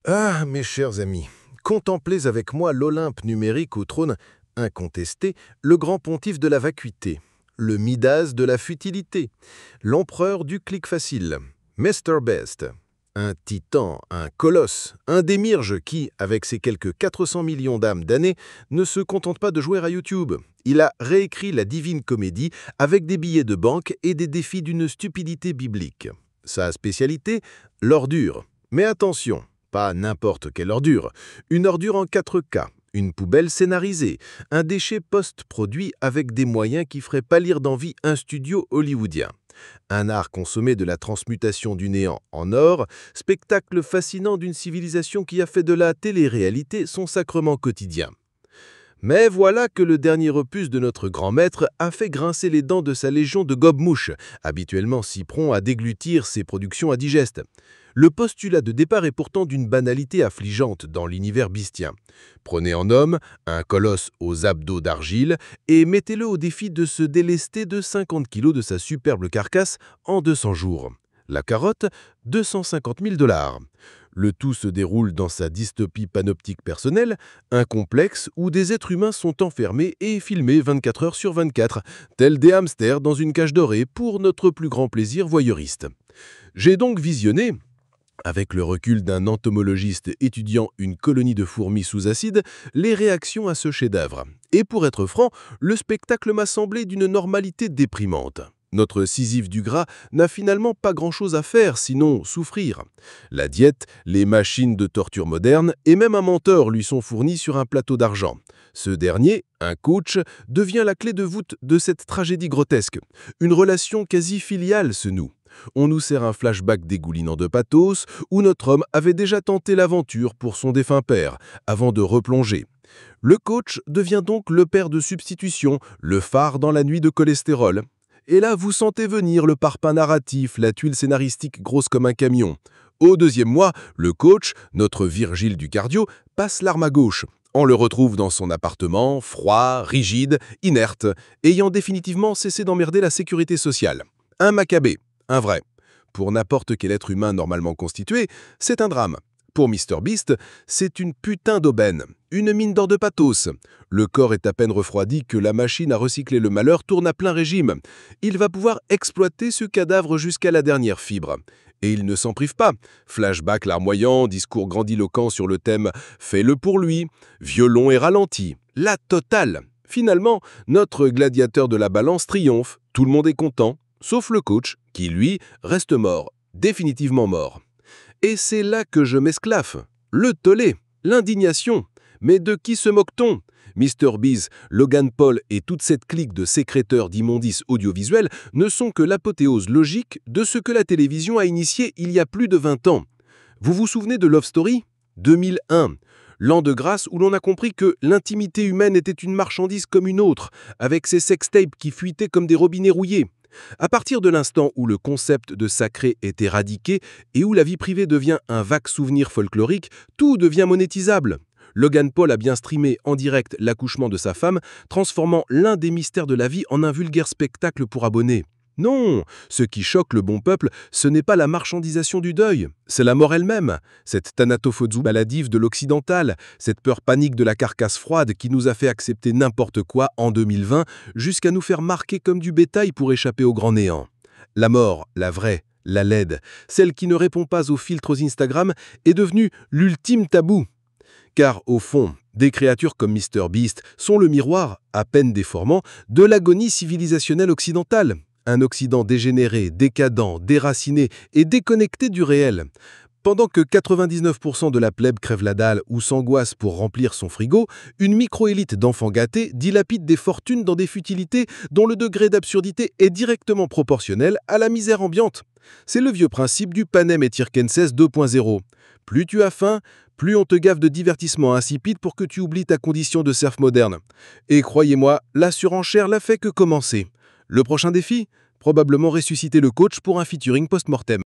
Ah, mes chers amis, contemplez avec moi l'Olympe numérique au trône incontesté, le grand pontife de la vacuité, le Midas de la futilité, l'empereur du clic facile, Mr. Best. Un titan, un colosse, un démirge qui, avec ses quelques 400 millions d'âmes d'années, ne se contente pas de jouer à YouTube. Il a réécrit la divine comédie avec des billets de banque et des défis d'une stupidité biblique. Sa spécialité, l'ordure. Mais attention, pas n'importe quelle ordure. Une ordure en 4K, une poubelle scénarisée, un déchet post-produit avec des moyens qui feraient pâlir d'envie un studio hollywoodien. Un art consommé de la transmutation du néant en or, spectacle fascinant d'une civilisation qui a fait de la télé-réalité son sacrement quotidien. Mais voilà que le dernier opus de notre grand maître a fait grincer les dents de sa légion de gobe-mouches, habituellement si prompt à déglutir ses productions à digeste. Le postulat de départ est pourtant d'une banalité affligeante dans l'univers bistien. Prenez en homme un colosse aux abdos d'argile et mettez-le au défi de se délester de 50 kilos de sa superbe carcasse en 200 jours. La carotte, 250 000 $. Le tout se déroule dans sa dystopie panoptique personnelle, un complexe où des êtres humains sont enfermés et filmés 24 heures sur 24, tels des hamsters dans une cage dorée pour notre plus grand plaisir voyeuriste. J'ai donc visionné, avec le recul d'un entomologiste étudiant une colonie de fourmis sous acide, les réactions à ce chef-d'œuvre. Et pour être franc, le spectacle m'a semblé d'une normalité déprimante. Notre Sisyphe du gras n'a finalement pas grand-chose à faire, sinon souffrir. La diète, les machines de torture modernes et même un menteur lui sont fournis sur un plateau d'argent. Ce dernier, un coach, devient la clé de voûte de cette tragédie grotesque. Une relation quasi filiale se noue. On nous sert un flashback dégoulinant de pathos où notre homme avait déjà tenté l'aventure pour son défunt père, avant de replonger. Le coach devient donc le père de substitution, le phare dans la nuit de cholestérol. Et là, vous sentez venir le parpaing narratif, la tuile scénaristique grosse comme un camion. Au deuxième mois, le coach, notre Virgile du cardio, passe l'arme à gauche. On le retrouve dans son appartement, froid, rigide, inerte, ayant définitivement cessé d'emmerder la sécurité sociale. Un Maccabée, un vrai. Pour n'importe quel être humain normalement constitué, c'est un drame. Pour MrBeast, c'est une putain d'aubaine, une mine d'or de pathos. Le corps est à peine refroidi que la machine à recycler le malheur tourne à plein régime. Il va pouvoir exploiter ce cadavre jusqu'à la dernière fibre. Et il ne s'en prive pas. Flashback larmoyant, discours grandiloquent sur le thème « Fais-le pour lui », violon et ralenti. La totale. Finalement, notre gladiateur de la balance triomphe. Tout le monde est content, sauf le coach, qui lui reste mort, définitivement mort. Et c'est là que je m'esclaffe. Le tollé, l'indignation. Mais de qui se moque-t-on ? MrBeast, Logan Paul et toute cette clique de sécréteurs d'immondices audiovisuels ne sont que l'apothéose logique de ce que la télévision a initié il y a plus de 20 ans. Vous vous souvenez de Love Story ? 2001. L'an de grâce où l'on a compris que l'intimité humaine était une marchandise comme une autre, avec ses sextapes qui fuitaient comme des robinets rouillés. À partir de l'instant où le concept de sacré est éradiqué et où la vie privée devient un vague souvenir folklorique, tout devient monétisable. Logan Paul a bien streamé en direct l'accouchement de sa femme, transformant l'un des mystères de la vie en un vulgaire spectacle pour abonnés. Non, ce qui choque le bon peuple, ce n'est pas la marchandisation du deuil, c'est la mort elle-même, cette thanatophobie maladive de l'occidental, cette peur panique de la carcasse froide qui nous a fait accepter n'importe quoi en 2020 jusqu'à nous faire marquer comme du bétail pour échapper au grand néant. La mort, la vraie, la laide, celle qui ne répond pas aux filtres Instagram, est devenue l'ultime tabou. Car au fond, des créatures comme MrBeast sont le miroir, à peine déformant, de l'agonie civilisationnelle occidentale. Un Occident dégénéré, décadent, déraciné et déconnecté du réel. Pendant que 99% de la plèbe crève la dalle ou s'angoisse pour remplir son frigo, une micro-élite d'enfants gâtés dilapide des fortunes dans des futilités dont le degré d'absurdité est directement proportionnel à la misère ambiante. C'est le vieux principe du panem et circenses 2.0. Plus tu as faim, plus on te gave de divertissements insipides pour que tu oublies ta condition de serf moderne. Et croyez-moi, la surenchère n'a fait que commencer. Le prochain défi ? Probablement ressusciter le coach pour un featuring post-mortem.